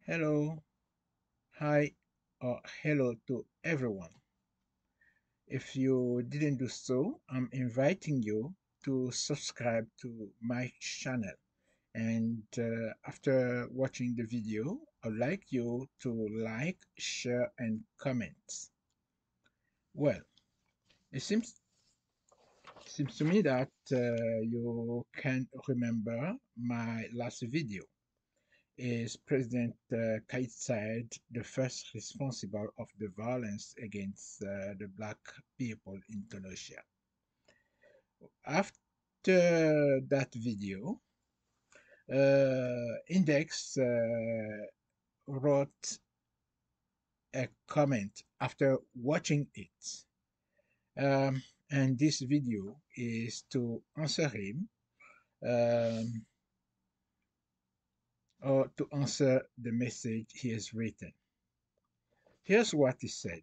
Hello, hi, or hello to everyone. If you didn't do so, I'm inviting you to subscribe to my channel. And after watching the video, I'd like you to like, share, and comment. Well, it seems to me that you can remember my last video. Is President Kais Saied the first responsible of the violence against the black people in Tunisia? After that video, Index wrote a comment after watching it. And this video is to answer him um, or to answer the message he has written. Here's what he said.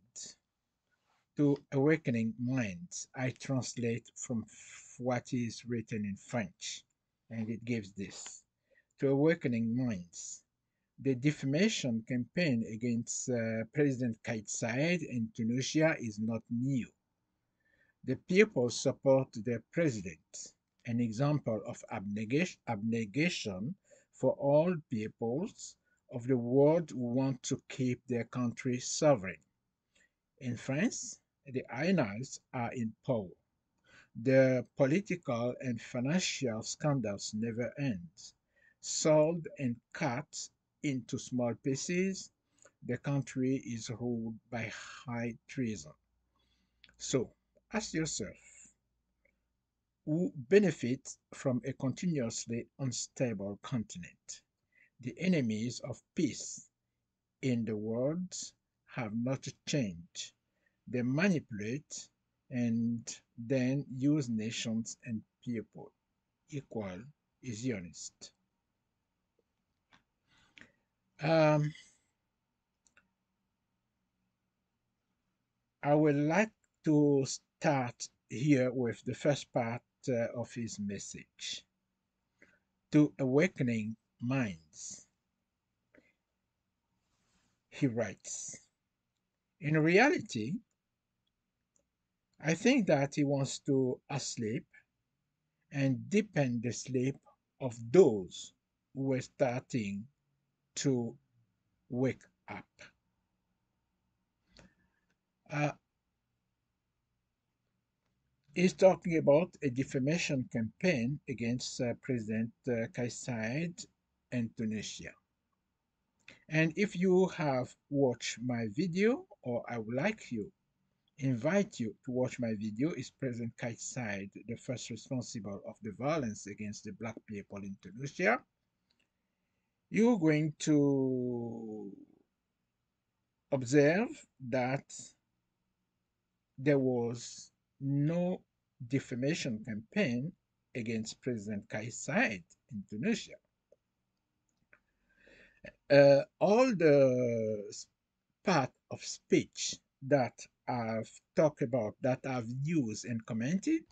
To awakening minds, I translate from what is written in French, and it gives this. To awakening minds, the defamation campaign against President Kais Saied in Tunisia is not new. The people support their president, an example of abnegation for all peoples of the world who want to keep their country sovereign. In France, the Aïnals are in power. The political and financial scandals never end. Sold and cut into small pieces, the country is ruled by high treason. So, ask yourself, who benefits from a continuously unstable continent? The enemies of peace in the world have not changed. They manipulate and then use nations and people. Equal is honest. Um, I would like to start here with the first part of his message. To awakening minds, he writes. In reality, I think that he wants to asleep and deepen the sleep of those who were starting to wake up. Uh, he's talking about a defamation campaign against President Kais Saied and Tunisia. And if you have watched my video, or I would like you, invite you to watch my video, is President Kais Saied the first responsible of the violence against the black people in Tunisia? You're going to observe that there was no defamation campaign against President Kais Saied in Tunisia. All the part of speech that I've talked about, that I've used and commented,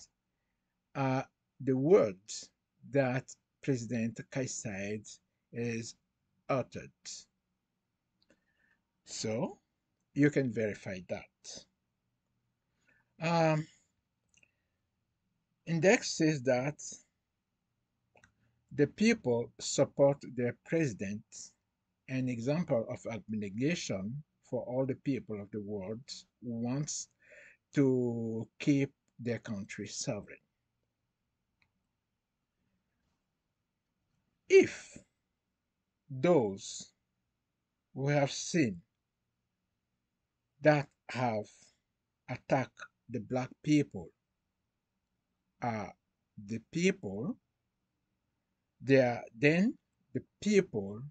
are the words that President Kais Saied has uttered. So you can verify that. Um, Index says that the people support their president, an example of abnegation for all the people of the world who wants to keep their country sovereign. If those who have seen that have attacked the black people are the people, they are then the people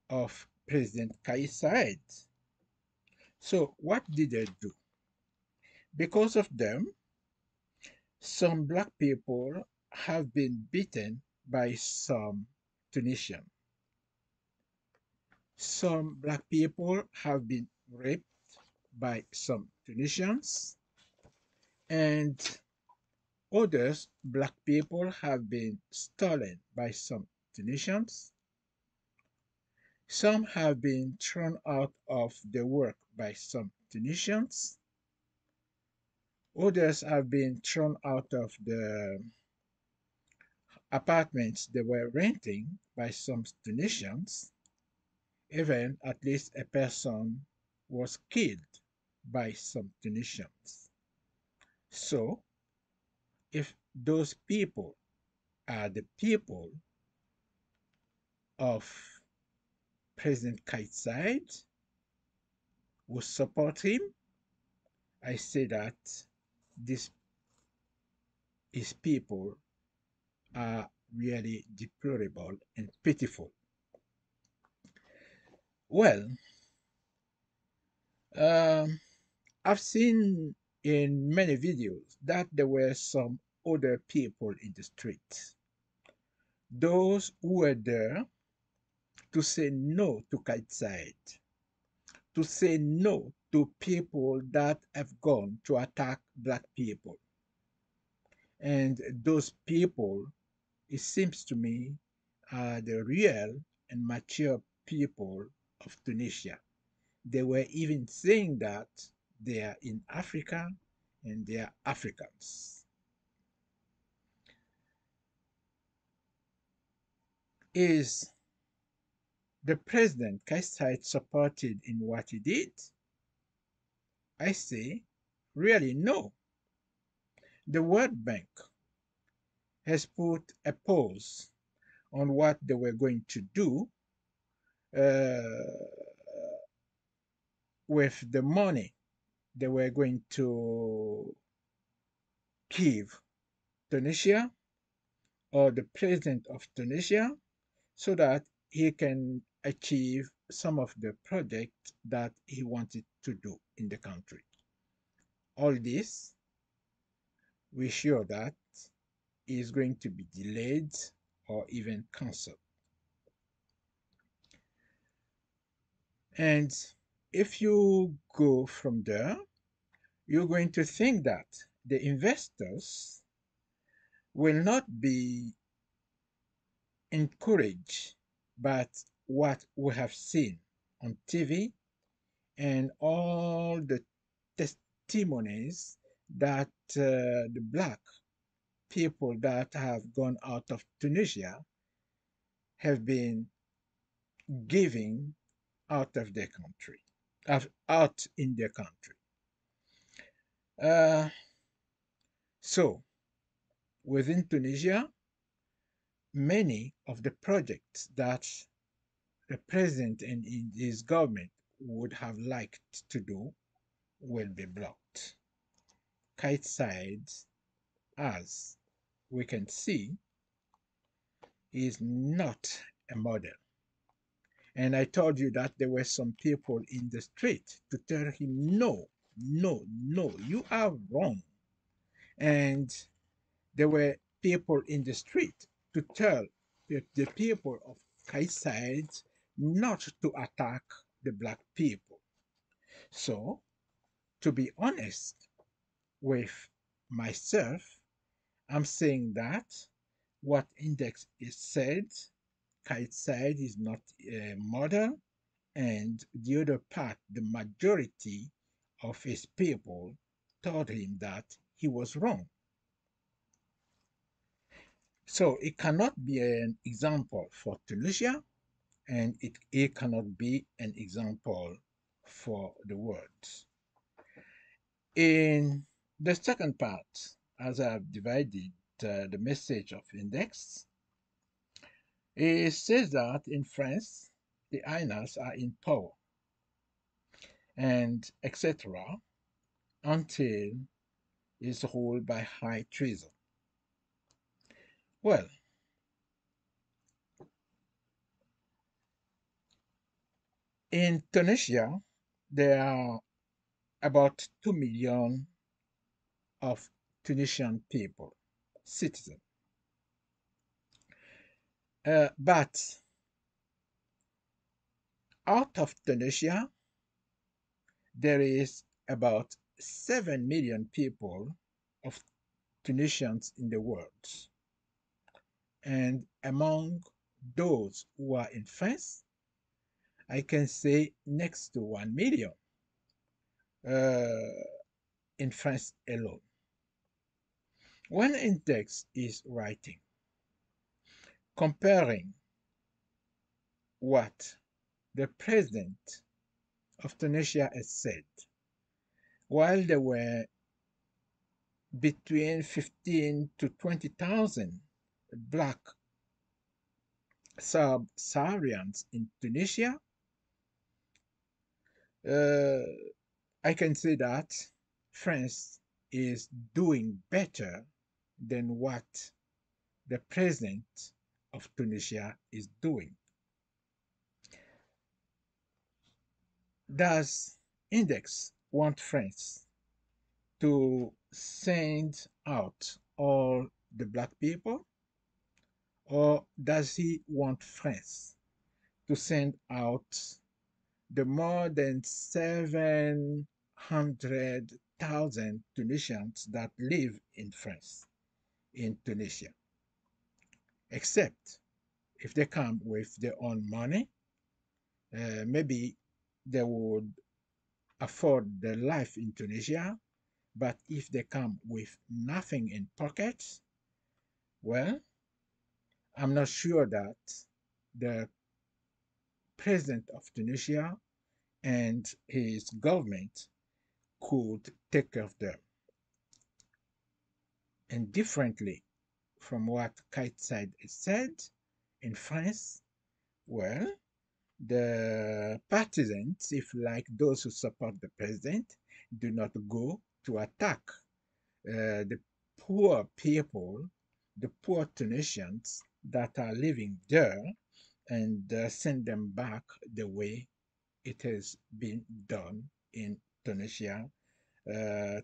of President Kais Saied. So what did they do? Because of them, some black people have been beaten by some Tunisians. Some black people have been raped by some Tunisians, and others black people have been stolen by some Tunisians. Some have been thrown out of their work by some Tunisians. Others have been thrown out of the apartments they were renting by some Tunisians. Even at least a person was killed by some Tunisians. So, if those people are the people of President Kais Saied who support him, I say that these his people are really deplorable and pitiful. Well, um, I've seen in many videos that there were some other people in the street, those who were there to say no to Kaitside, to say no to people that have gone to attack black people. And those people, it seems to me, are the real and mature people of Tunisia. They were even saying that they are in Africa and they are Africans. Is the president Kaisait supported in what he did? I say, really no. The World Bank has put a pause on what they were going to do uh, with the money they were going to give Tunisia or the president of Tunisia so that he can achieve some of the projects that he wanted to do in the country. All this, we sure that is going to be delayed or even cancelled. And if you go from there, you're going to think that the investors will not be encouraged by what we have seen on TV and all the testimonies that the black people that have gone out of Tunisia have been giving out of their country, out in their country. Uh, so, within Tunisia, many of the projects that the president and his government would have liked to do will be blocked. Kite sides, as we can see, is not a model. And I told you that there were some people in the street to tell him, no, no, no, you are wrong. And there were people in the street to tell the people of Kayside not to attack the black people. So, to be honest with myself, I'm saying that what Index is said, Kite side is not a model, and the other part, the majority of his people told him that he was wrong. So it cannot be an example for Tunisia, and it cannot be an example for the world. In the second part, as I've divided the message of Index, it says that in France, the INAS are in power and etc. until it's ruled by high treason. Well, in Tunisia, there are about 2 million of Tunisian people, citizens. But out of Tunisia, there is about 7 million people of Tunisians in the world. And among those who are in France, I can say next to 1 million uh, in France alone. When index is writing, comparing what the president of Tunisia has said, while there were between 15 to 20,000 black sub-Saharians in Tunisia, uh, I can say that France is doing better than what the president of Tunisia is doing. Does Index want France to send out all the black people, or does he want France to send out the more than 700,000 Tunisians that live in France, in Tunisia? Except if they come with their own money, maybe they would afford the life in Tunisia. But if they come with nothing in pockets, well, I'm not sure that the president of Tunisia and his government could take care of them. And differently from what Kite said, in France, well, the partisans, if like those who support the president, do not go to attack the poor people, the poor Tunisians that are living there, and send them back the way it has been done in Tunisia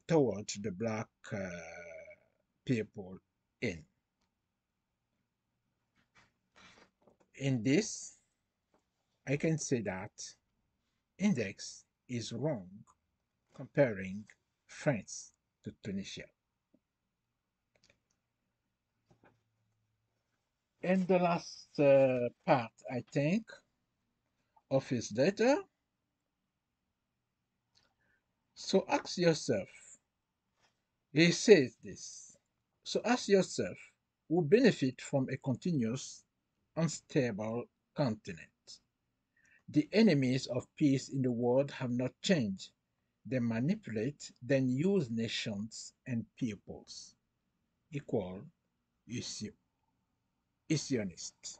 towards the black people in. In this, I can say that Index is wrong comparing France to Tunisia. And the last part, I think, of his letter. So ask yourself, he says this. So ask yourself, who benefit from a continuous, unstable continent? The enemies of peace in the world have not changed. They manipulate, then use nations and peoples. Equal Isionists.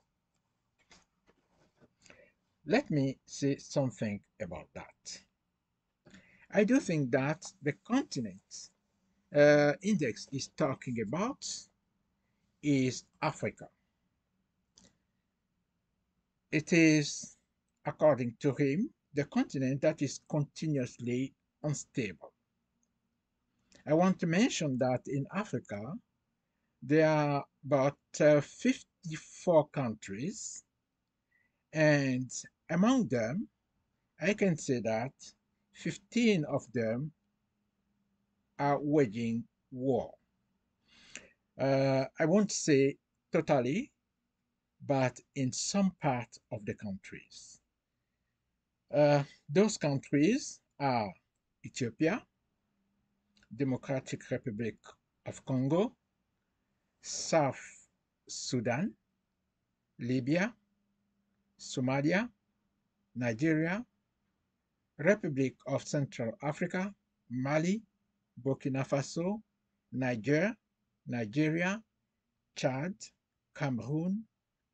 Let me say something about that. I do think that the continent Index is talking about is Africa. It is, according to him, the continent that is continuously unstable. I want to mention that in Africa, there are about 54 countries, and among them, I can say that 15 of them are waging war. I won't say totally, but in some part of the countries. Those countries are Ethiopia, Democratic Republic of Congo, South Sudan, Libya, Somalia, Nigeria, Republic of Central Africa, Mali, Burkina Faso, Niger, Nigeria, Chad, Cameroon,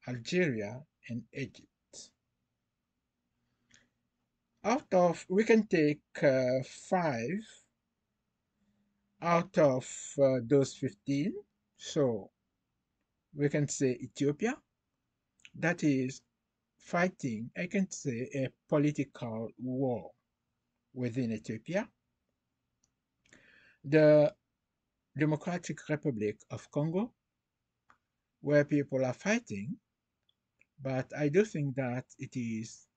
Algeria, and Egypt. We can take five out of those 15. So we can say Ethiopia, that is fighting, I can say, a political war within Ethiopia. The Democratic Republic of Congo, where people are fighting, but I do think that it is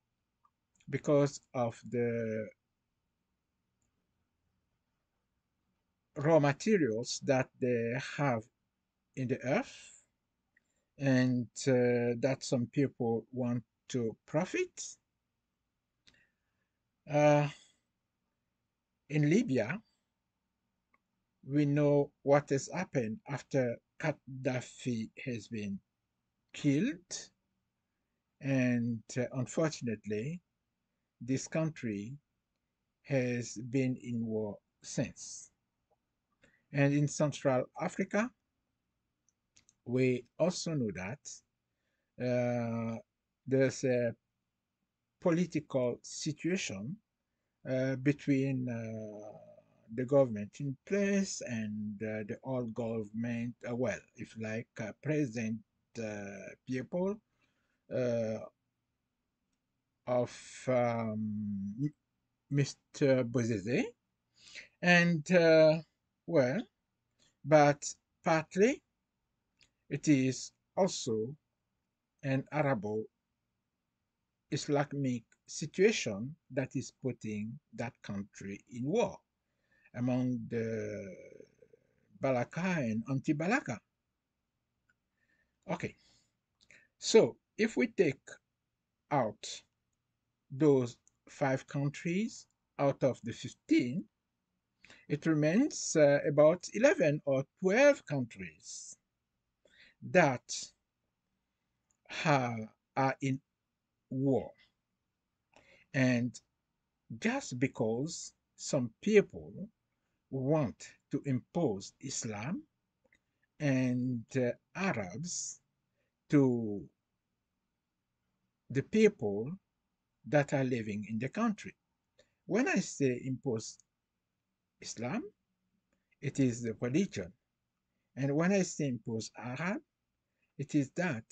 because of the raw materials that they have in the earth and that some people want to profit. Uh, in Libya, we know what has happened after Gaddafi has been killed, and unfortunately, this country has been in war since. And in Central Africa, we also know that there's a political situation between the government in place and the old government, well, if like President people uh, of Mr. Bozizé, and well, but partly it is also an Arabo Islamic situation that is putting that country in war among the Balaka and anti-Balaka. Okay, so if we take out those five countries out of the 15, it remains about 11 or 12 countries that are in war. And just because some people want to impose Islam and Arabs to the people that are living in the country. When I say impose Islam, it is the religion. And when I say impose Arab, it is that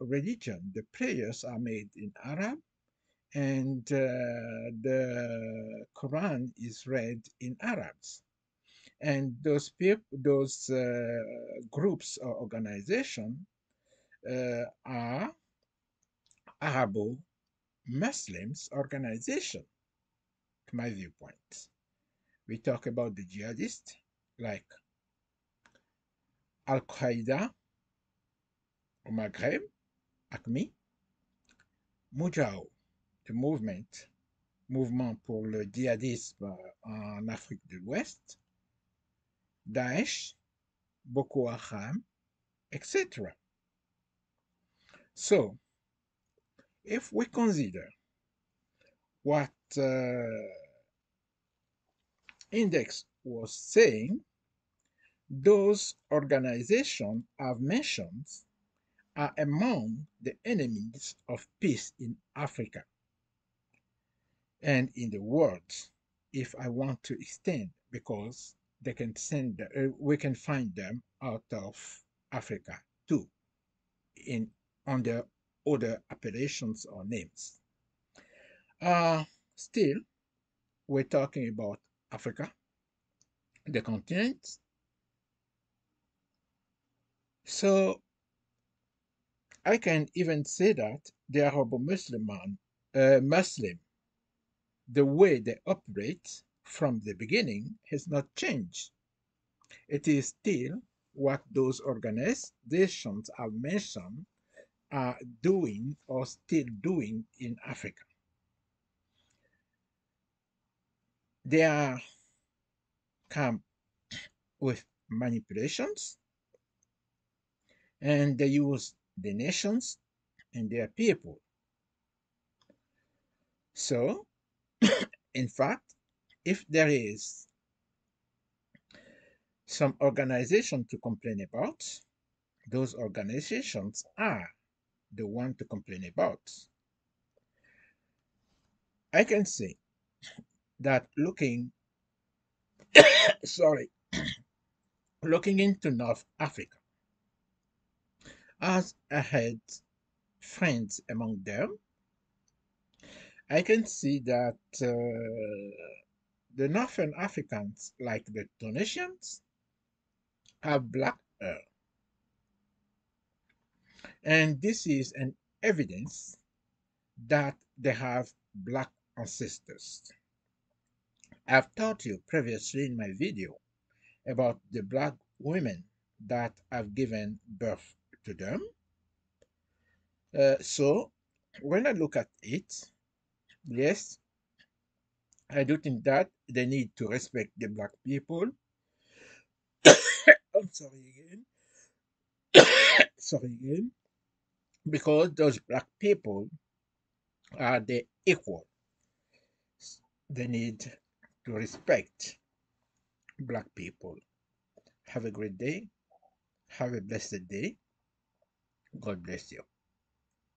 religion. The prayers are made in Arab, and the Quran is read in Arabs. And those people, those groups or organizations are Arabo Muslims organization, to my viewpoint. We talk about the jihadists like Al Qaeda au Maghreb, ACMI, Mujao, the mouvement pour le djihadisme en Afrique de l'Ouest, Daesh, Boko Haram, etc. So, if we consider what Index was saying, those organizations I've mentioned are among the enemies of peace in Africa and in the world, if I want to extend, because they can we can find them out of Africa too, in under other appellations or names. Uh, Still, we're talking about Africa, the continent. So I can even say that the Arab Muslim, the way they operate from the beginning has not changed. It is still what those organizations I've mentioned are doing or still doing in Africa. They are come with manipulations, and they use the nations and their people. So, in fact, if there is some organization to complain about, those organizations are the one to complain about. I can say that sorry, looking into North Africa, as I had friends among them, I can see that the Northern Africans, like the Tunisians, have black hair. And this is an evidence that they have black ancestors. I've taught you previously in my video about the black women that have given birth to them. So when I look at it, yes, I do think that they need to respect the black people. I'm sorry again. Sorry again. Because those black people are the equal. They need to respect black people. Have a great day. Have a blessed day. God bless you.